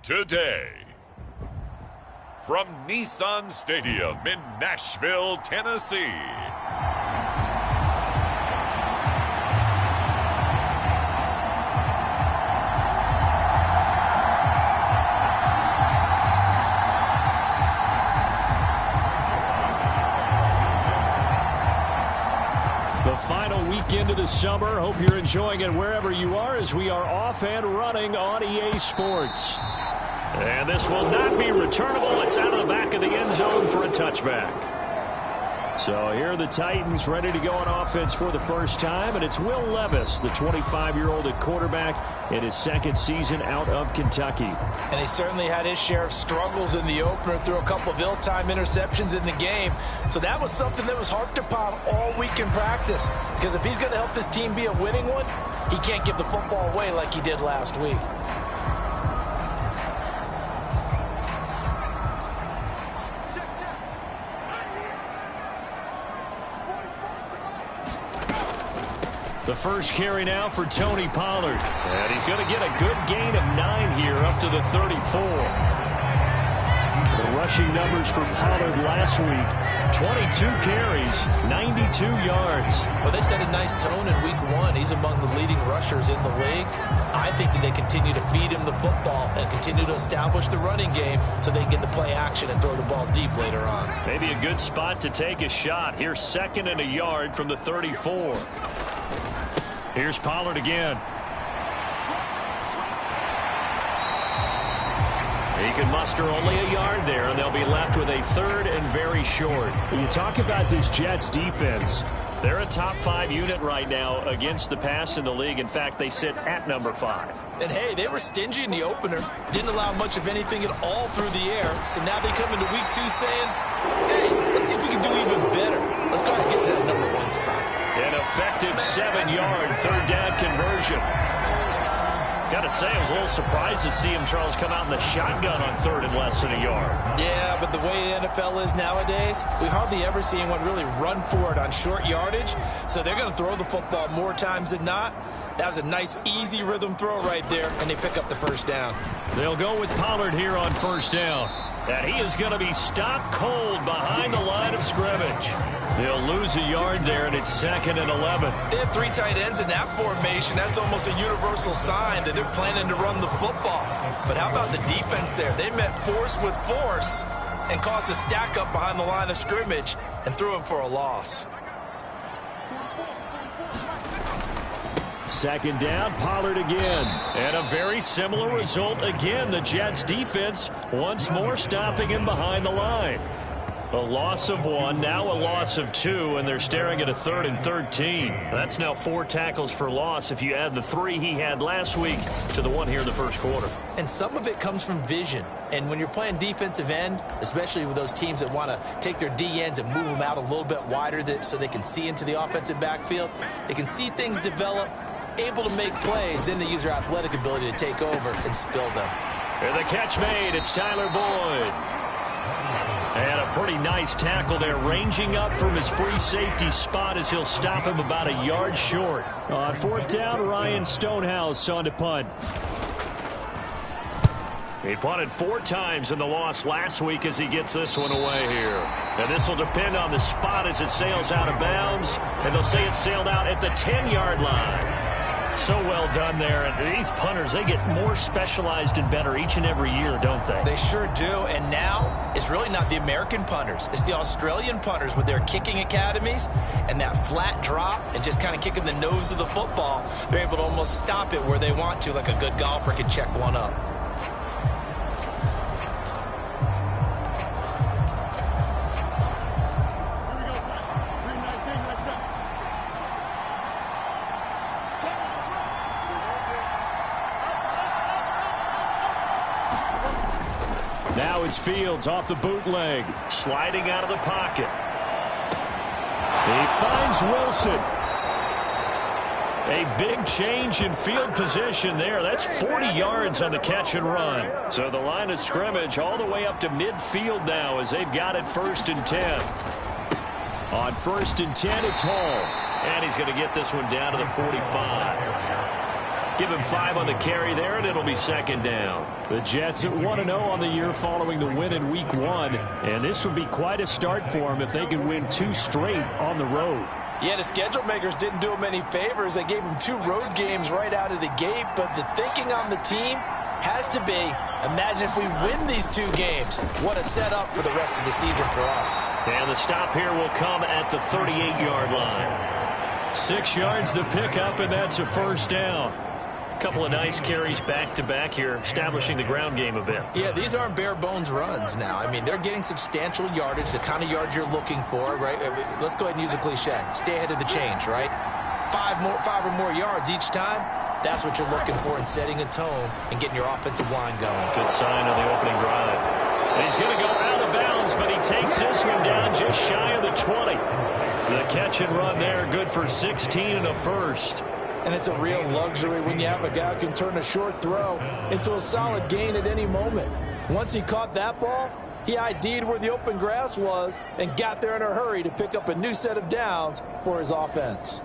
today. From Nissan Stadium in Nashville, Tennessee. The final weekend of the summer. Hope you're enjoying it wherever you are as we are off and running on EA Sports. And this will not be returnable. It's out of the back of the end zone for a touchback. So here are the Titans ready to go on offense for the first time. And it's Will Levis, the 25-year-old at quarterback in his second season out of Kentucky. And he certainly had his share of struggles in the opener, threw a couple of ill-timed interceptions in the game. So that was something that was harped upon all week in practice. Because if he's going to help this team be a winning one, he can't give the football away like he did last week. The first carry now for Tony Pollard. And he's going to get a good gain of 9 here up to the 34. The rushing numbers for Pollard last week. 22 carries, 92 yards. Well, they set a nice tone in week 1. He's among the leading rushers in the league. I think that they continue to feed him the football and continue to establish the running game so they can get the play action and throw the ball deep later on. Maybe a good spot to take a shot. Here's 2nd and a yard from the 34. Here's Pollard again. He can muster only a yard there, and they'll be left with a 3rd and very short. When you talk about this Jets defense, they're a top 5 unit right now against the pass in the league. In fact, they sit at number 5. And hey, they were stingy in the opener. Didn't allow much of anything at all through the air. So now they come into week 2 saying, hey, let's see if we can do even better. Let's go ahead and get to that number 1 spot. An effective 7-yard 3rd down conversion. Got to say, I was a little surprised to see him, Charles, come out in the shotgun on 3rd and less than a yard. Yeah, but the way the NFL is nowadays, we hardly ever see anyone really run for it on short yardage. So they're going to throw the football more times than not. That was a nice, easy rhythm throw right there, and they pick up the 1st down. They'll go with Pollard here on 1st down. And he is going to be stopped cold behind the line of scrimmage. They'll lose a yard there, and it's 2nd and 11. They have 3 tight ends in that formation. That's almost a universal sign that they're planning to run the football. But how about the defense there? They met force with force and caused a stack up behind the line of scrimmage and threw him for a loss. 2nd down, Pollard again. And a very similar result again. The Jets defense once more stopping him behind the line. A loss of 1, now a loss of 2, and they're staring at a 3rd and 13. That's now 4 tackles for loss if you add the 3 he had last week to the 1 here in the first quarter. And some of it comes from vision. And when you're playing defensive end, especially with those teams that want to take their D-ends and move them out a little bit wider so they can see into the offensive backfield, they can see things develop, able to make plays, then they use their athletic ability to take over and spill them. And the catch made, it's Tyler Boyd. And a pretty nice tackle there, ranging up from his free safety spot as he'll stop him about a yard short. On 4th down, Ryan Stonehouse on to punt. He punted 4 times in the loss last week as he gets this one away here. And this will depend on the spot as it sails out of bounds. And they'll say it sailed out at the 10-yard line. So well done there. And these punters, they get more specialized and better each and every year, don't they? They sure do. And now it's really not the American punters. It's the Australian punters with their kicking academies and that flat drop and just kind of kicking the nose of the football. They're able to almost stop it where they want to, like a good golfer can check one up. Now it's Fields off the bootleg, sliding out of the pocket. He finds Wilson. A big change in field position there. That's 40 yards on the catch and run. So the line of scrimmage all the way up to midfield now as they've got it 1st and 10. On 1st and 10, it's Hall. And he's going to get this one down to the 45. Give him 5 on the carry there, and it'll be second down. The Jets at 1-0 on the year following the win in Week 1. And this would be quite a start for them if they could win 2 straight on the road. Yeah, the schedule makers didn't do him any favors. They gave him 2 road games right out of the gate. But the thinking on the team has to be, imagine if we win these 2 games. What a setup for the rest of the season for us. And the stop here will come at the 38-yard line. 6 yards the pickup, and that's a first down. Couple of nice carries back-to-back here, establishing the ground game a bit. Yeah, these aren't bare-bones runs now. I mean, they're getting substantial yardage, the kind of yards you're looking for, right? Let's go ahead and use a cliche. Stay ahead of the change, right? 5 or more yards each time. That's what you're looking for in setting a tone and getting your offensive line going. Good sign on the opening drive. And he's going to go out of bounds, but he takes this one down just shy of the 20. The catch and run there, good for 16 and a first. And it's a real luxury when you have a guy who can turn a short throw into a solid gain at any moment. Once he caught that ball, he ID'd where the open grass was and got there in a hurry to pick up a new set of downs for his offense.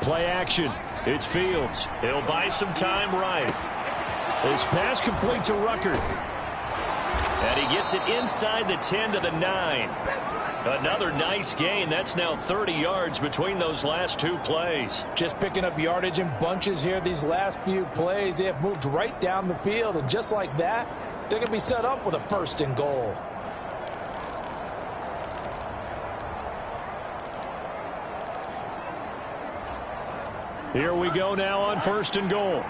Play action. It's Fields. He'll buy some time right. His pass complete to Rucker. And he gets it inside the 10 to the 9. Another nice gain. That's now 30 yards between those last 2 plays. Just picking up yardage in bunches here. These last few plays, they have moved right down the field. And just like that, they're going to be set up with a 1st and goal. Here we go now on 1st and goal.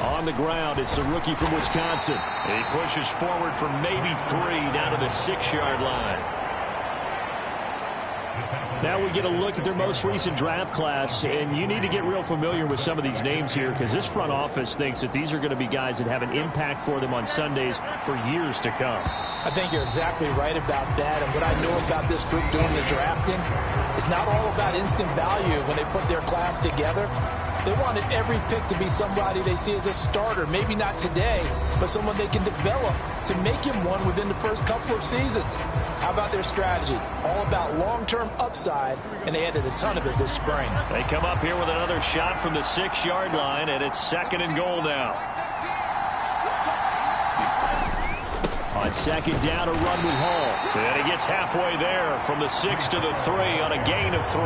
On the ground, it's the rookie from Wisconsin. He pushes forward for maybe 3 down to the 6-yard line. Now we get a look at their most recent draft class, and you need to get real familiar with some of these names here because this front office thinks that these are going to be guys that have an impact for them on Sundays for years to come. I think you're exactly right about that, and what I know about this group doing the drafting is not all about instant value when they put their class together. They wanted every pick to be somebody they see as a starter, maybe not today, but someone they can develop to make him one within the first couple of seasons. How about their strategy? All about long-term upside, and they added a ton of it this spring. They come up here with another shot from the 6-yard line, and it's 2nd and goal now. On 2nd down, a run with Hall. And he gets halfway there from the 6 to the 3 on a gain of 3.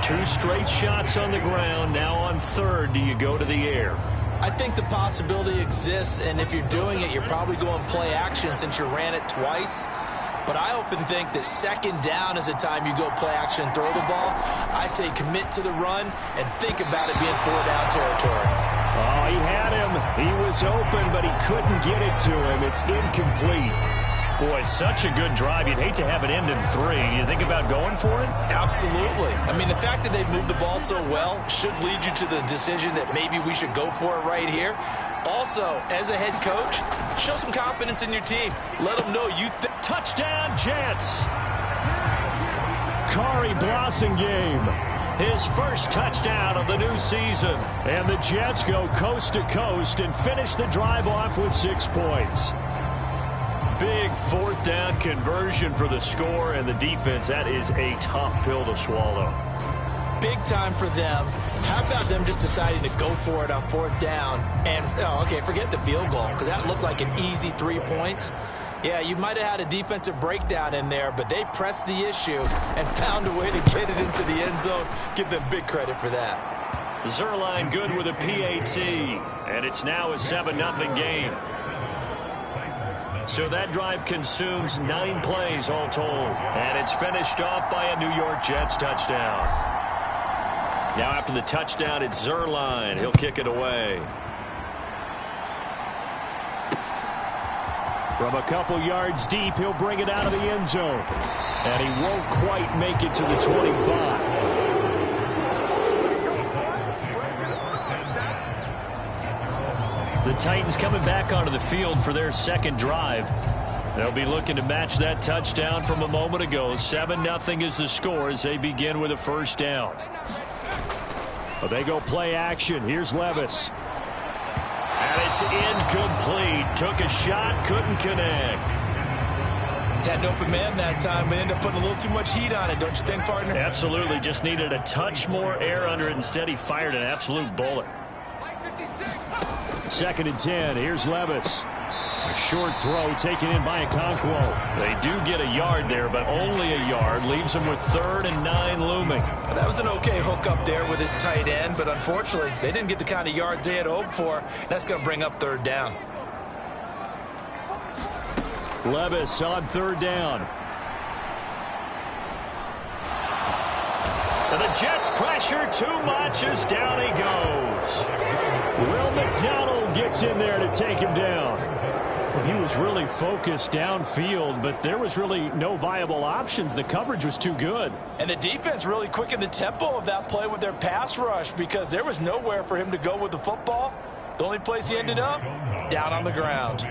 2 straight shots on the ground. Now on 3rd, do you go to the air? I think the possibility exists, and if you're doing it, you're probably going play action since you ran it twice. But I often think that 2nd down is the time you go play action and throw the ball. I say commit to the run and think about it being 4-down territory. Oh, he had him. He was open, but he couldn't get it to him. It's incomplete. Boy, such a good drive. You'd hate to have it end in 3. You think about going for it? Absolutely. I mean, the fact that they've moved the ball so well should lead you to the decision that maybe we should go for it right here. Also, as a head coach, show some confidence in your team. Let them know you touchdown, Jets. Kari Blassingame, his first touchdown of the new season. And the Jets go coast to coast and finish the drive off with 6 points. Big 4th down conversion for the score, and the defense, that is a tough pill to swallow. Big time for them. How about them just deciding to go for it on 4th down? And, okay, forget the field goal, because that looked like an easy 3 points. Yeah, you might have had a defensive breakdown in there, but they pressed the issue and found a way to get it into the end zone. Give them big credit for that. Zerline good with a PAT, and it's now a 7-0 game. So that drive consumes 9 plays all told, and it's finished off by a New York Jets touchdown. Now after the touchdown, it's Zerline. He'll kick it away. From a couple yards deep, he'll bring it out of the end zone. And he won't quite make it to the 25. The Titans coming back onto the field for their second drive. They'll be looking to match that touchdown from a moment ago. 7-0 is the score as they begin with a first down. But they go play action. Here's Levis. And it's incomplete. Took a shot, couldn't connect. Had an open man that time, but ended up putting a little too much heat on it, don't you think, partner? Absolutely. Just needed a touch more air under it. Instead, he fired an absolute bullet. 2nd and 10. Here's Levis. A short throw taken in by Okonkwo. They do get a yard there, but only a yard. Leaves them with 3rd and 9 looming. That was an okay hook up there with his tight end, but unfortunately, they didn't get the kind of yards they had hoped for. That's going to bring up 3rd down. Levis on 3rd down. And the Jets pressure too much as down he goes. Will McDonald gets in there to take him down. He was really focused downfield, but there was really no viable options. The coverage was too good. And the defense really quickened the tempo of that play with their pass rush because there was nowhere for him to go with the football. The only place he ended up, down on the ground.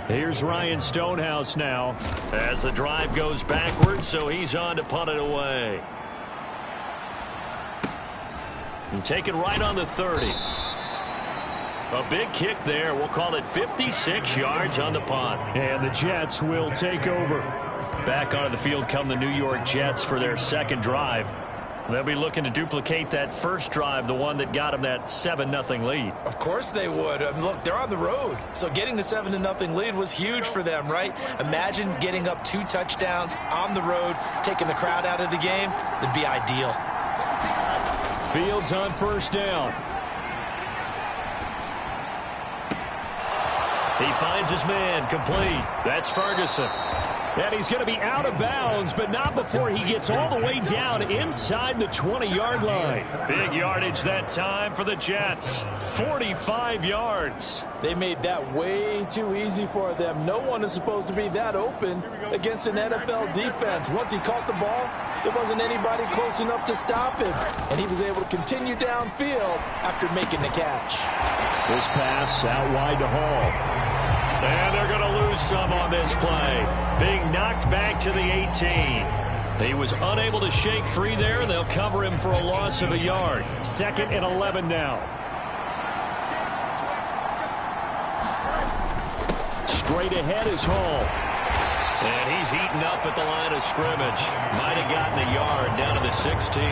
Here's Ryan Stonehouse now as the drive goes backwards, so he's on to punt it away. And take it right on the 30. A big kick there. We'll call it 56 yards on the punt. And the Jets will take over. Back onto the field come the New York Jets for their second drive. They'll be looking to duplicate that first drive, the one that got them that 7-0 lead. Of course they would. Look, they're on the road. So getting the 7-0 lead was huge for them, right? Imagine getting up 2 touchdowns on the road, taking the crowd out of the game. That'd be ideal. Fields on 1st down. He finds his man, complete. That's Ferguson. And he's going to be out of bounds, but not before he gets all the way down inside the 20-yard line. Big yardage that time for the Jets. 45 yards. They made that way too easy for them. No one is supposed to be that open against an NFL defense. Once he caught the ball, there wasn't anybody close enough to stop him. And he was able to continue downfield after making the catch. This pass out wide to Hall. And they're going to lose some on this play. Being knocked back to the 18. He was unable to shake free there. They'll cover him for a loss of a yard. 2nd and 11 now. Straight ahead is Hall. And he's heating up at the line of scrimmage. Might have gotten a yard down to the 16.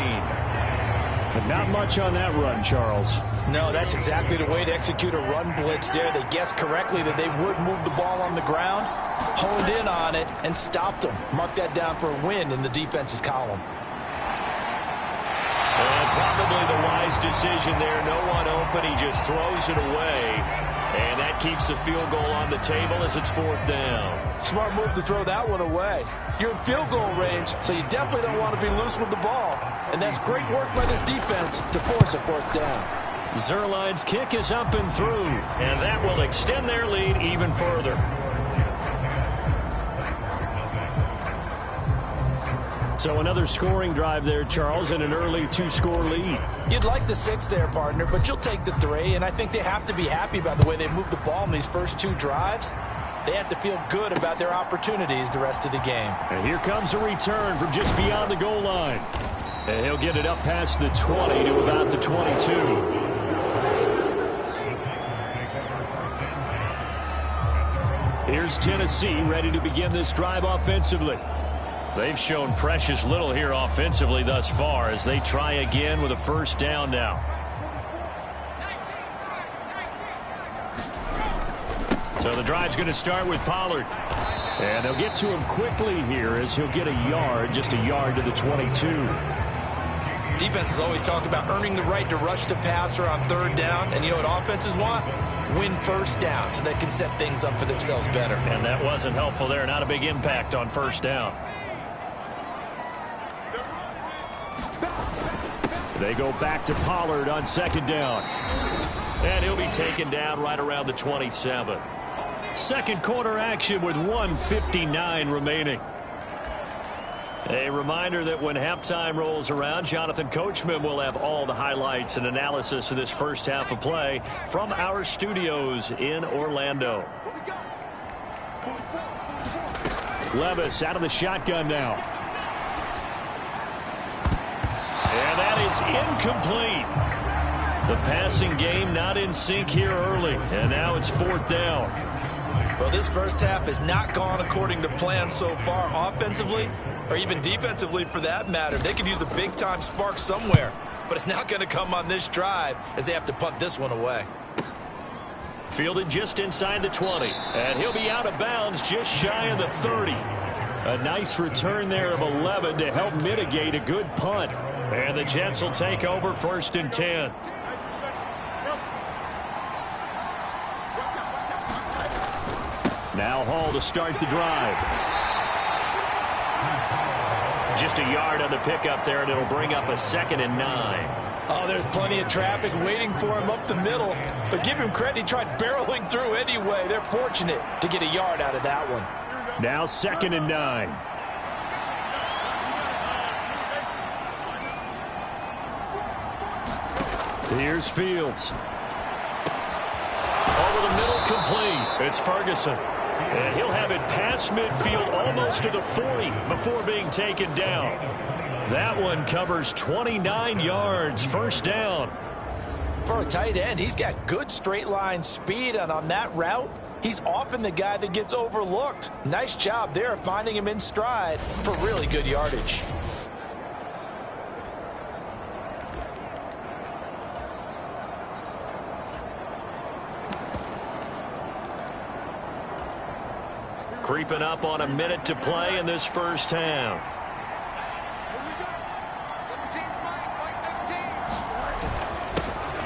But not much on that run, Charles. No, that's exactly the way to execute a run blitz there. They guessed correctly that they would move the ball on the ground, honed in on it, and stopped them. Mark that down for a win in the defense's column. And probably the wise decision there. No one open. He just throws it away. And that keeps the field goal on the table as it's 4th down. Smart move to throw that one away. You're in field goal range, so you definitely don't want to be loose with the ball. And that's great work by this defense to force a 4th down. Zerline's kick is up and through, and that will extend their lead even further. So another scoring drive there, Charles, and an early 2-score lead. You'd like the 6 there, partner, but you'll take the 3, and I think they have to be happy about the way they moved the ball in these first 2 drives. They have to feel good about their opportunities the rest of the game. And here comes a return from just beyond the goal line. And he'll get it up past the 20 to about the 22. Here's Tennessee ready to begin this drive offensively. They've shown precious little here offensively thus far as they try again with a 1st down now. So the drive's going to start with Pollard. And they'll get to him quickly here as he'll get a yard, just a yard to the 22. Defenses always talk about earning the right to rush the passer on 3rd down. And you know what offenses want? Win 1st down so they can set things up for themselves better. And that wasn't helpful there. Not a big impact on 1st down. They go back to Pollard on 2nd down. And he'll be taken down right around the 27. Second quarter action with 1:59 remaining. A reminder that when halftime rolls around, Jonathan Coachman will have all the highlights and analysis of this first half of play from our studios in Orlando. Levis out of the shotgun now. And that is incomplete. The passing game not in sync here early, and now it's 4th down. Well, this first half has not gone according to plan so far offensively, or even defensively for that matter. They could use a big-time spark somewhere, but it's not going to come on this drive as they have to punt this one away. Fielded just inside the 20, and he'll be out of bounds just shy of the 30. A nice return there of 11 to help mitigate a good punt. And the Jets will take over 1st and 10. Now Hall to start the drive. Just a yard on the pickup there, and it'll bring up a 2nd and 9. Oh, there's plenty of traffic waiting for him up the middle. But give him credit, he tried barreling through anyway. They're fortunate to get a yard out of that one. Now 2nd and 9. Here's Fields. Over the middle, complete. It's Ferguson. And he'll have it past midfield almost to the 40 before being taken down. That one covers 29 yards. 1st down. For a tight end, he's got good straight line speed, and on that route, he's often the guy that gets overlooked. Nice job there finding him in stride for really good yardage. Creeping up on a minute to play in this first half.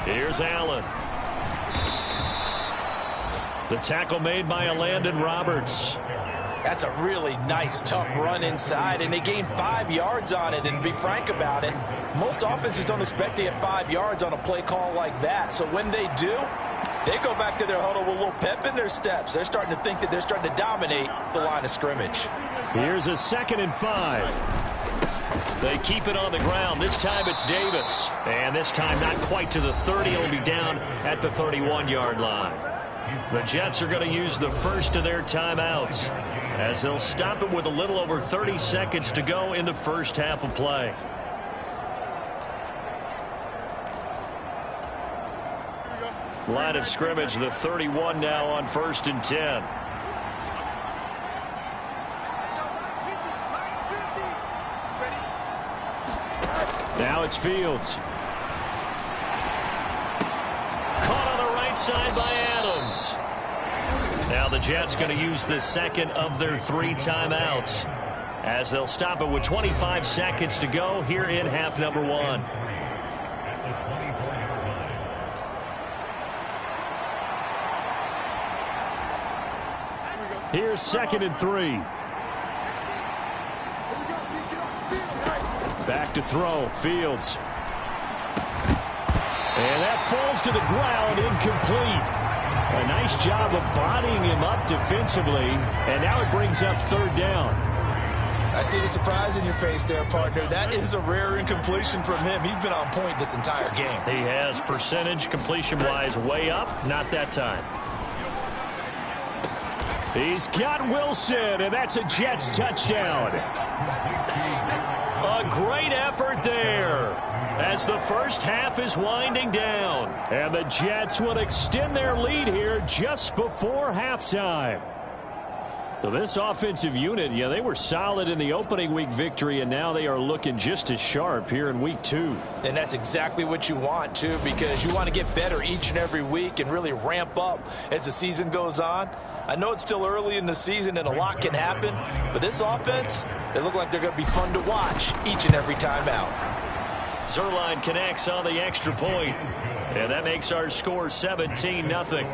Here's Allen. The tackle made by Landon Roberts. That's a really nice, tough run inside, and they gained 5 yards on it. And to be frank about it, most offenses don't expect to get 5 yards on a play call like that. So when they do, they go back to their huddle with a little pep in their steps. They're starting to think that they're starting to dominate the line of scrimmage. Here's a 2nd and 5. They keep it on the ground. This time it's Davis. And this time not quite to the 30. It'll be down at the 31-yard line. The Jets are going to use the first of their timeouts as they'll stop it with a little over 30 seconds to go in the first half of play. Line of scrimmage, the 31 now on 1st and 10. Now it's Fields. Caught on the right side by Adams. Now the Jets going to use the 2nd of their 3 timeouts as they'll stop it with 25 seconds to go here in half number 1. Here's 2nd and 3. Back to throw. Fields. And that falls to the ground, incomplete. A nice job of bodying him up defensively, and now it brings up 3rd down. I see the surprise in your face there, partner. That is a rare incompletion from him. He's been on point this entire game. He has percentage completion-wise way up. Not that time. He's got Wilson, and that's a Jets touchdown. A great effort there as the first half is winding down. And the Jets will extend their lead here just before halftime. So this offensive unit, yeah, they were solid in the opening week victory, and now they are looking just as sharp here in week 2. And that's exactly what you want, too, because you want to get better each and every week and really ramp up as the season goes on. I know it's still early in the season and a lot can happen, but this offense, they look like they're going to be fun to watch each and every time out. Zerline connects on the extra point, and that makes our score 17-0.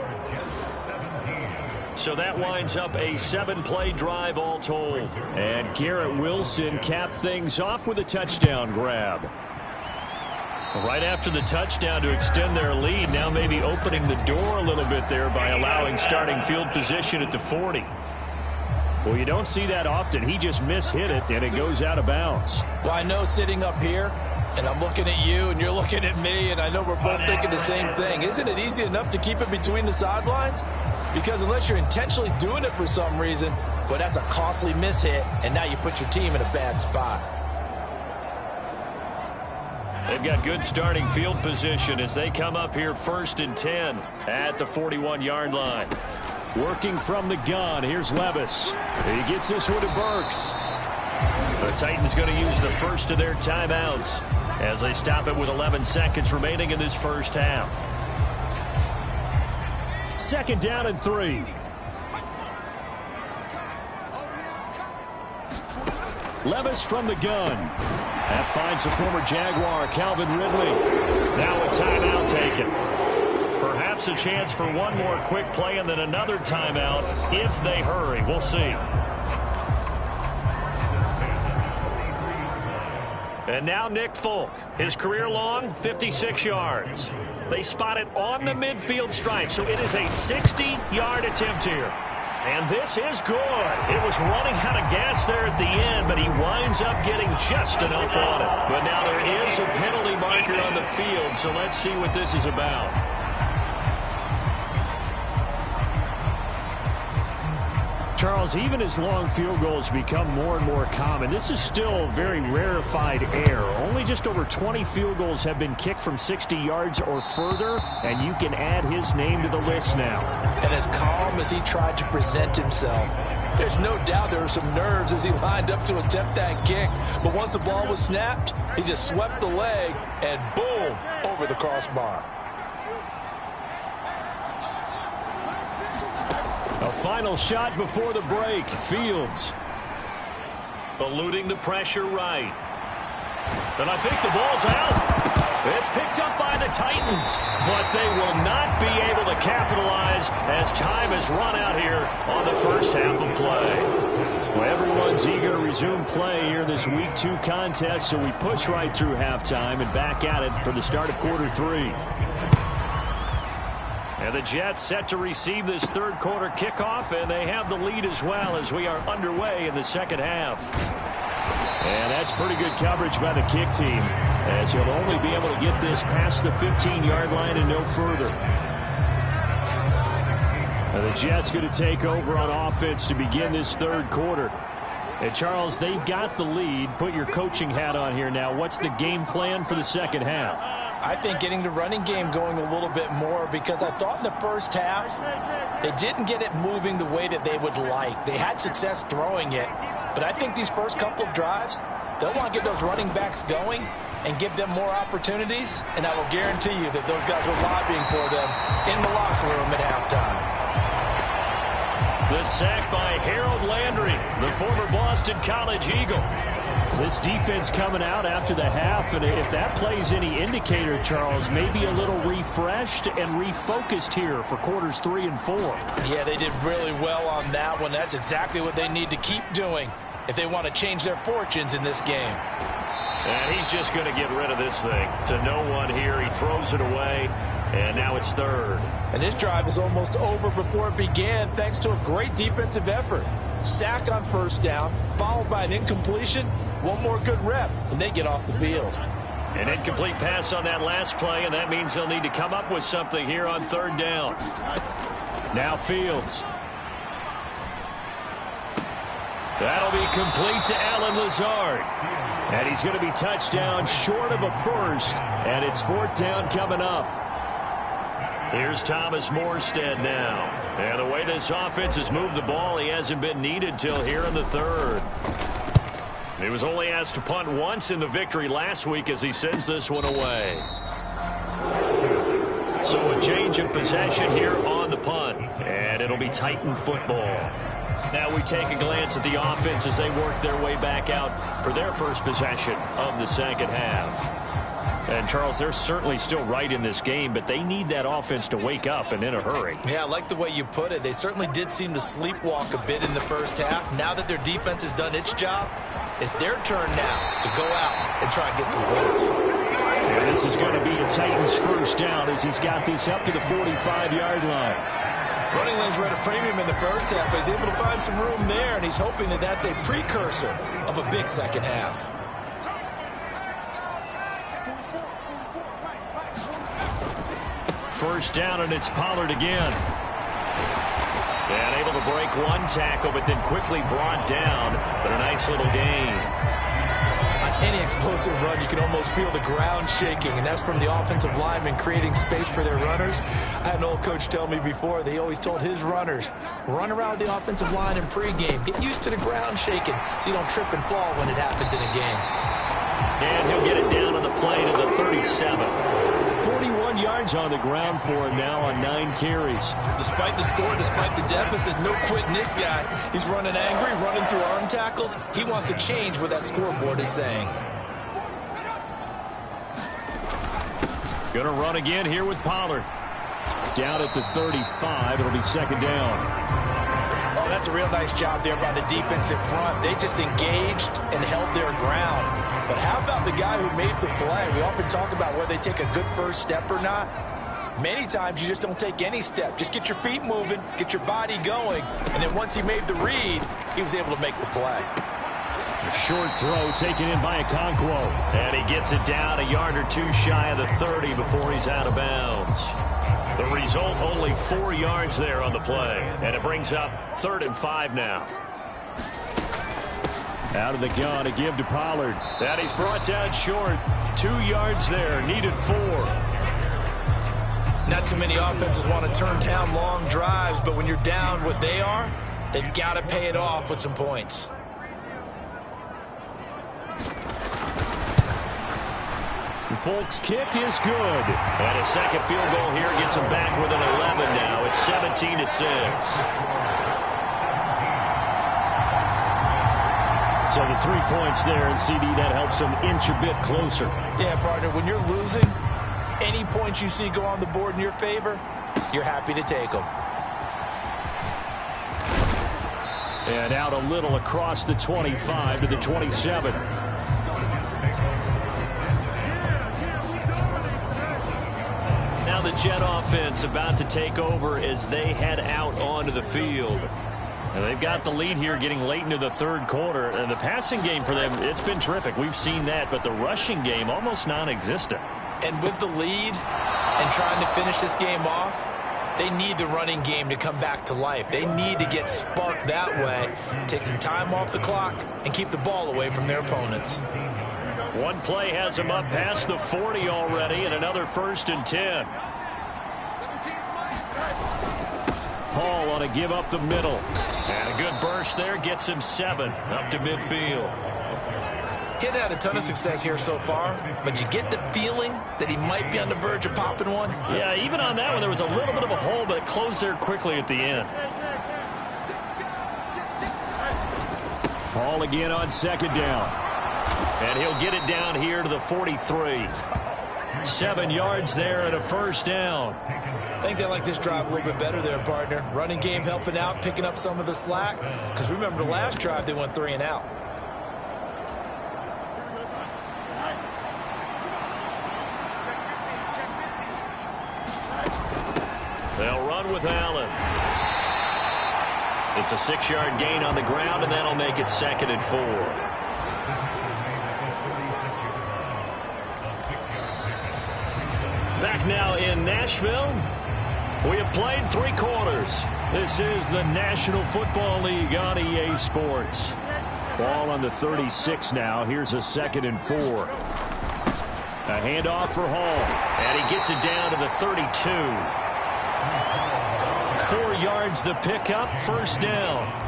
So that winds up a 7-play drive all told. And Garrett Wilson capped things off with a touchdown grab. Right after the touchdown to extend their lead, now maybe opening the door a little bit there by allowing starting field position at the 40. Well, you don't see that often. He just mishit it, and it goes out of bounds. Well, I know sitting up here, and I'm looking at you, and you're looking at me, and I know we're both thinking the same thing. Isn't it easy enough to keep it between the sidelines? Because unless you're intentionally doing it for some reason, well, that's a costly mishit, and now you put your team in a bad spot. They've got good starting field position as they come up here 1st and 10 at the 41-yard line. Working from the gun, here's Levis. He gets this one to Burks. The Titans going to use the first of their timeouts as they stop it with 11 seconds remaining in this first half. 2nd down and 3. Levis from the gun. That finds the former Jaguar, Calvin Ridley. Now a timeout taken. Perhaps a chance for one more quick play and then another timeout if they hurry. We'll see. And now Nick Folk. His career long, 56 yards. They spot it on the midfield stripe, so it is a 60-yard attempt here. And this is good. It was running out of gas there at the end, but he winds up getting just enough on it. But now there is a penalty marker on the field, so let's see what this is about. Charles, even as long field goals become more and more common, this is still very rarefied air. Only just over 20 field goals have been kicked from 60 yards or further, and you can add his name to the list now. And as calm as he tried to present himself, there's no doubt there were some nerves as he lined up to attempt that kick. But once the ball was snapped, he just swept the leg and boom, over the crossbar. A final shot before the break. Fields eluding the pressure right. And I think the ball's out. It's picked up by the Titans, but they will not be able to capitalize as time has run out here on the first half of play. Well, everyone's eager to resume play here in this Week 2 contest, so we push right through halftime and back at it for the start of quarter 3. And the Jets set to receive this third quarter kickoff, and they have the lead as well as we are underway in the second half. And that's pretty good coverage by the kick team, as you'll only be able to get this past the 15-yard line and no further. And the Jets going to take over on offense to begin this third quarter. And Charles, they've got the lead. Put your coaching hat on here now. What's the game plan for the second half? I think getting the running game going a little bit more, because I thought in the first half they didn't get it moving the way that they would like. They had success throwing it, but I think these first couple of drives, they'll want to get those running backs going and give them more opportunities, and I will guarantee you that those guys were lobbying for them in the locker room at halftime. The sack by Harold Landry, the former Boston College Eagle. This defense coming out after the half, and if that plays any indicator, Charles, maybe a little refreshed and refocused here for quarters 3 and 4. Yeah, they did really well on that one. That's exactly what they need to keep doing if they want to change their fortunes in this game. And he's just going to get rid of this thing to no one here. He throws it away, and now it's third. And this drive is almost over before it began, thanks to a great defensive effort. Sack on first down, followed by an incompletion, one more good rep, and they get off the field. An incomplete pass on that last play, and that means they'll need to come up with something here on third down. Now Fields. That'll be complete to Allen Lazard. And he's going to be touchdown short of a first, and it's fourth down coming up. Here's Thomas Morstead now. And the way this offense has moved the ball, he hasn't been needed till here in the third. He was only asked to punt once in the victory last week as he sends this one away. So a change of possession here on the punt, and it'll be Titan football. Now we take a glance at the offense as they work their way back out for their first possession of the second half. And, Charles, they're certainly still right in this game, but they need that offense to wake up and in a hurry. Yeah, I like the way you put it. They certainly did seem to sleepwalk a bit in the first half. Now that their defense has done its job, it's their turn now to go out and try and get some wins. And this is going to be a Titans first down as he's got this up to the 45-yard line. Running lanes were at a premium in the first half, but he's able to find some room there, and he's hoping that that's a precursor of a big second half. First down, and it's Pollard again. And able to break one tackle, but then quickly brought down. But a nice little gain. On any explosive run, you can almost feel the ground shaking, and that's from the offensive linemen creating space for their runners. I had an old coach tell me before, they always told his runners, run around the offensive line in pregame. Get used to the ground shaking so you don't trip and fall when it happens in a game. And he'll get it down to the play to the 37. 41 yards on the ground for him now on 9 carries. Despite the score, despite the deficit, no quitting this guy. He's running angry, running through arm tackles. He wants to change what that scoreboard is saying. Gonna run again here with Pollard. Down at the 35. It'll be second down. Oh, that's a real nice job there by the defensive front. They just engaged and held their ground. But how about the guy who made the play? We often talk about whether they take a good first step or not. Many times you just don't take any step. Just get your feet moving, get your body going, and then once he made the read, he was able to make the play. A short throw taken in by Okonkwo. And he gets it down a yard or two shy of the 30 before he's out of bounds. The result, only 4 yards there on the play. And it brings up 3rd and 5 now. Out of the gun to give to Pollard. That he's brought down short. 2 yards there. Needed 4. Not too many offenses want to turn down long drives, but when you're down what they are, they've got to pay it off with some points. The Folks kick is good. And a second field goal here gets them back within 11 now. It's 17-6. So the 3 points there, and CD, that helps them inch a bit closer. Yeah, partner, when you're losing, any points you see go on the board in your favor, you're happy to take them. And out a little across the 25 to the 27. Now the Jet offense about to take over as they head out onto the field. And they've got the lead here getting late into the 3rd quarter. And the passing game for them, it's been terrific. We've seen that. But the rushing game, almost non-existent. And with the lead and trying to finish this game off, they need the running game to come back to life. They need to get sparked that way, take some time off the clock, and keep the ball away from their opponents. One play has them up past the 40 already, and another 1st and 10. Hall on a give up the middle. And a good burst there gets him 7 up to midfield. He hadn't had a ton of success here so far, but you get the feeling that he might be on the verge of popping one. Yeah, even on that one, there was a little bit of a hole, but it closed there quickly at the end. Hall again on 2nd down. And he'll get it down here to the 43. 7 yards there and a 1st down. I think they like this drive a little bit better there, partner. Running game helping out, picking up some of the slack. Because remember the last drive, they went 3 and out. They'll run with Allen. It's a 6-yard gain on the ground, and that'll make it 2nd and 4. Back now in Nashville. We have played 3 quarters. This is the National Football League on EA Sports. Ball on the 36 now. Here's a 2nd and 4. A handoff for Hall. And he gets it down to the 32. 4 yards the pickup, 1st down.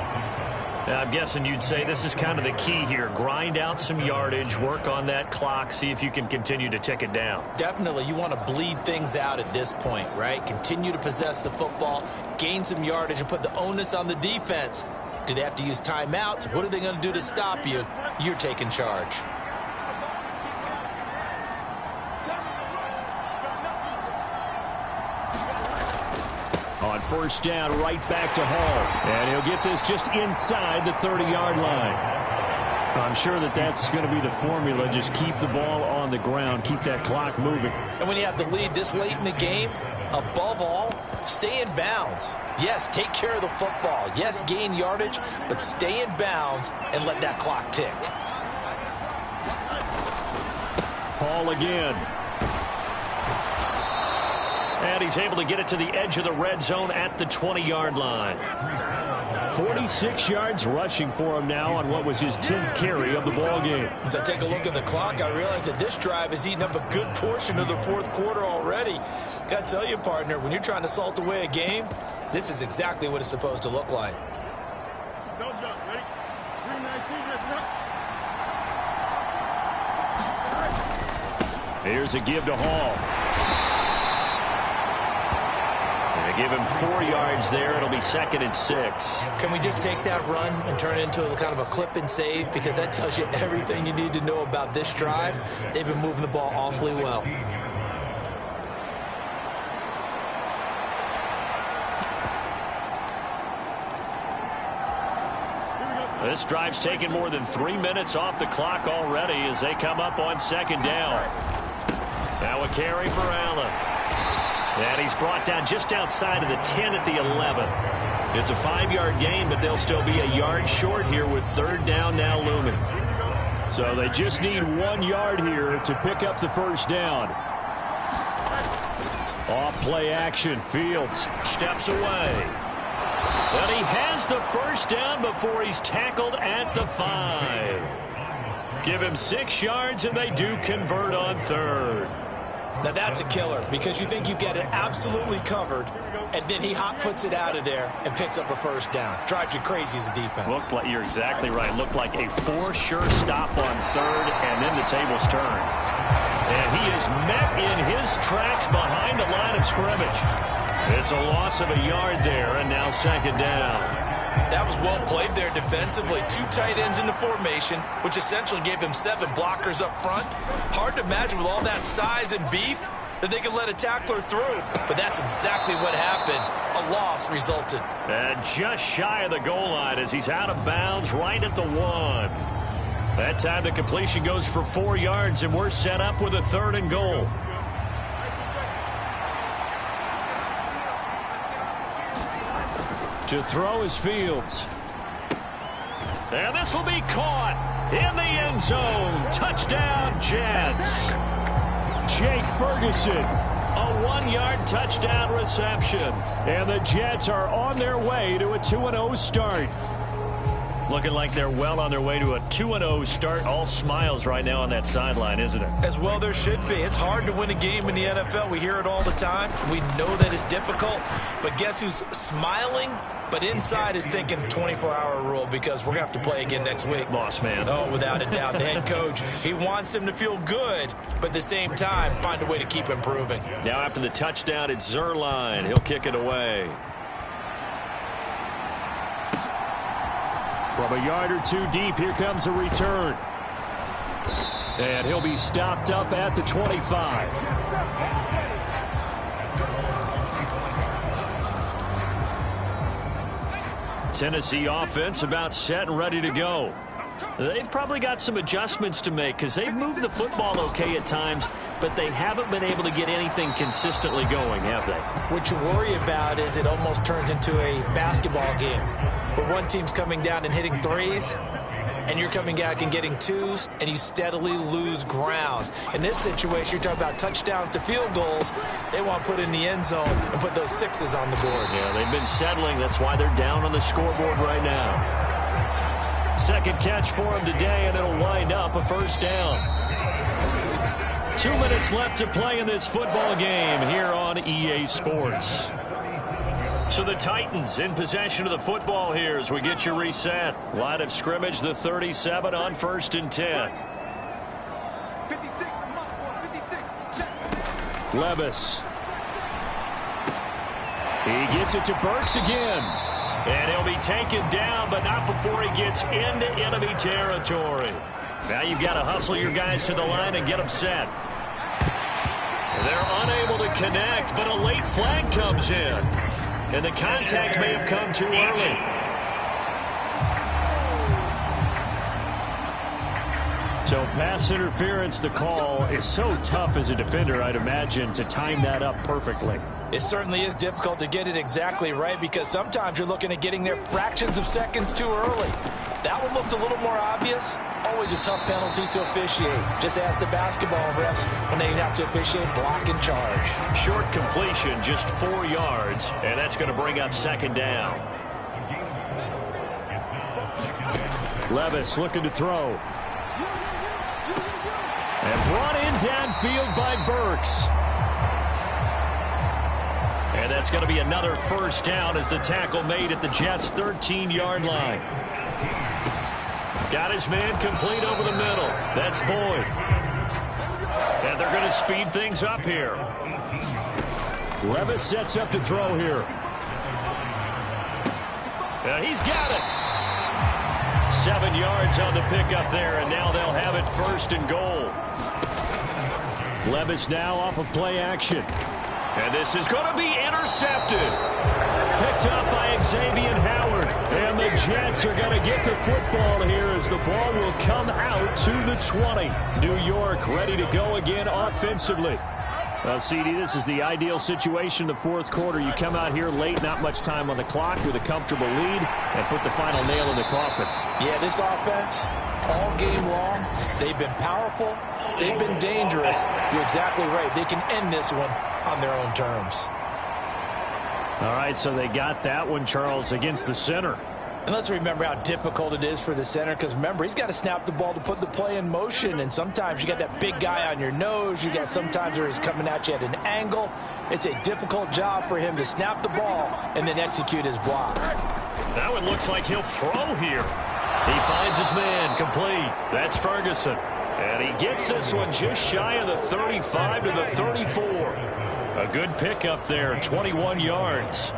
Now, I'm guessing you'd say this is kind of the key here. Grind out some yardage, work on that clock, see if you can continue to tick it down. Definitely. You want to bleed things out at this point, right? Continue to possess the football, gain some yardage, and put the onus on the defense. Do they have to use timeouts? What are they going to do to stop you? You're taking charge. On 1st down, right back to Hall. And he'll get this just inside the 30-yard line. I'm sure that's going to be the formula. Just keep the ball on the ground, keep that clock moving. And when you have the lead this late in the game, above all, stay in bounds. Yes, take care of the football. Yes, gain yardage, but stay in bounds and let that clock tick. Paul again. And he's able to get it to the edge of the red zone at the 20-yard line. 46 yards rushing for him now on what was his 10th carry of the ball game. As I take a look at the clock, I realize that this drive has eaten up a good portion of the fourth quarter already. Got to tell you, partner, when you're trying to salt away a game, this is exactly what it's supposed to look like. Don't jump. Ready? 319, Here's a give to Hall. They give him 4 yards there. It'll be 2nd and 6. Can we just take that run and turn it into a kind of a clip and save? Because that tells you everything you need to know about this drive. They've been moving the ball awfully well. This drive's taken more than 3 minutes off the clock already as they come up on 2nd down. Now a carry for Allen. And he's brought down just outside of the 10 at the 11. It's a 5-yard gain, but they'll still be a yard short here with 3rd down now looming. So they just need 1 yard here to pick up the first down. Off play action. Fields steps away. But he has the first down before he's tackled at the 5. Give him 6 yards, and they do convert on 3rd. Now that's a killer because you think you get it absolutely covered, and then he hot-foots it out of there and picks up a first down. Drives you crazy as a defense. Looked like, you're exactly right. Looked like a for-sure stop on 3rd, and then the tables turned. And he is met in his tracks behind the line of scrimmage. It's a loss of a yard there, and now 2nd down. That was well played there defensively. 2 tight ends in the formation, which essentially gave them 7 blockers up front. Hard to imagine with all that size and beef that they could let a tackler through. But that's exactly what happened. A loss resulted. And just shy of the goal line as he's out of bounds right at the 1. That time the completion goes for 4 yards, and we're set up with a 3rd and goal. To throw is Fields. And this will be caught in the end zone. Touchdown, Jets. Jake Ferguson, a 1-yard touchdown reception. And the Jets are on their way to a 2-0 start. Looking like they're well on their way to a 2-0 start. All smiles right now on that sideline, isn't it? As well there should be. It's hard to win a game in the NFL. We hear it all the time. We know that it's difficult. But guess who's smiling? But inside is thinking 24-hour rule because we're going to have to play again next week. Lost man. Oh, without a doubt. The head coach, he wants them to feel good, but at the same time, find a way to keep improving. Now after the touchdown, it's Zerline. He'll kick it away. From a yard or 2 deep, here comes a return. And he'll be stopped up at the 25. Tennessee offense about set and ready to go. They've probably got some adjustments to make because they've moved the football okay at times, but they haven't been able to get anything consistently going, have they? What you worry about is it almost turns into a basketball game where one team's coming down and hitting 3s, and you're coming back and getting 2s, and you steadily lose ground. In this situation, you're talking about touchdowns to field goals. They want to put in the end zone and put those 6s on the board. Yeah, they've been settling. That's why they're down on the scoreboard right now. Second catch for him today, and it'll wind up a first down. 2 minutes left to play in this football game here on EA Sports. So the Titans in possession of the football here as we get you reset. Line of scrimmage, the 37 on 1st and 10. Levis. He gets it to Burks again. And he'll be taken down, but not before he gets into enemy territory. Now you've got to hustle your guys to the line and get them set. They're unable to connect, but a late flag comes in. And the contact may have come too early. So pass interference, the call is so tough as a defender, I'd imagine, to time that up perfectly. It certainly is difficult to get it exactly right because sometimes you're looking at getting there fractions of seconds too early. That one looked a little more obvious. Always a tough penalty to officiate. Just ask the basketball refs when they have to officiate block and charge. Short completion, just 4 yards, and that's going to bring up second down. Levis looking to throw. And brought in downfield by Burks. And that's going to be another first down as the tackle made at the Jets' 13-yard line. Got his man complete over the middle. That's Boyd. And they're going to speed things up here. Levis sets up to throw here. He's got it. 7 yards on the pickup there, and now they'll have it first and goal. Levis now off of play action. And this is going to be intercepted. Picked up by Xavier Howard. And the Jets are going to get the football here as the ball will come out to the 20. New York ready to go again offensively. Well, CD, this is the ideal situation in the fourth quarter. You come out here late, not much time on the clock with a comfortable lead, and put the final nail in the coffin. Yeah, this offense, all game long, they've been powerful. They've been dangerous. You're exactly right. They can end this one on their own terms. All right, so they got that one, Charles, against the center. And let's remember how difficult it is for the center, because remember, he's got to snap the ball to put the play in motion, and sometimes you got that big guy on your nose. You got sometimes where he's coming at you at an angle. It's a difficult job for him to snap the ball and then execute his block. That one looks like he'll throw here. He finds his man complete. That's Ferguson. And he gets this one just shy of the 35 to the 34. A good pickup there, 21 yards.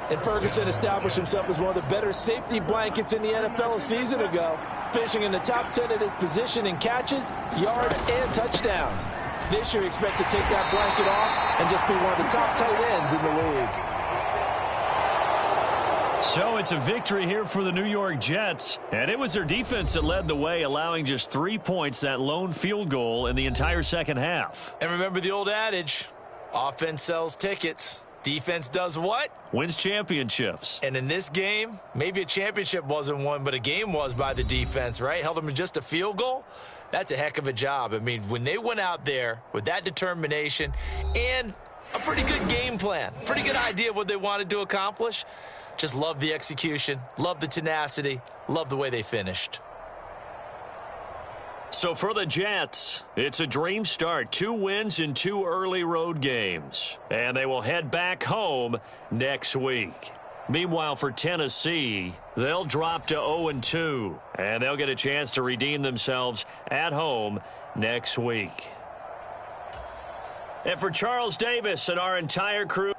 And Ferguson established himself as one of the better safety blankets in the NFL a season ago, finishing in the top 10 at his position in catches, yards, and touchdowns. This year he expects to take that blanket off and just be one of the top tight ends in the league. So it's a victory here for the New York Jets, and it was their defense that led the way, allowing just 3 points, that lone field goal in the entire second half. And remember the old adage, offense sells tickets. Defense does what? Wins championships. And in this game, maybe a championship wasn't won, but a game was by the defense, right? Held them to just a field goal. That's a heck of a job. I mean, when they went out there with that determination and a pretty good game plan, pretty good idea what they wanted to accomplish, just love the execution, love the tenacity, love the way they finished. So for the Jets, it's a dream start. 2 wins in 2 early road games. And they will head back home next week. Meanwhile, for Tennessee, they'll drop to 0-2. And they'll get a chance to redeem themselves at home next week. And for Charles Davis and our entire crew,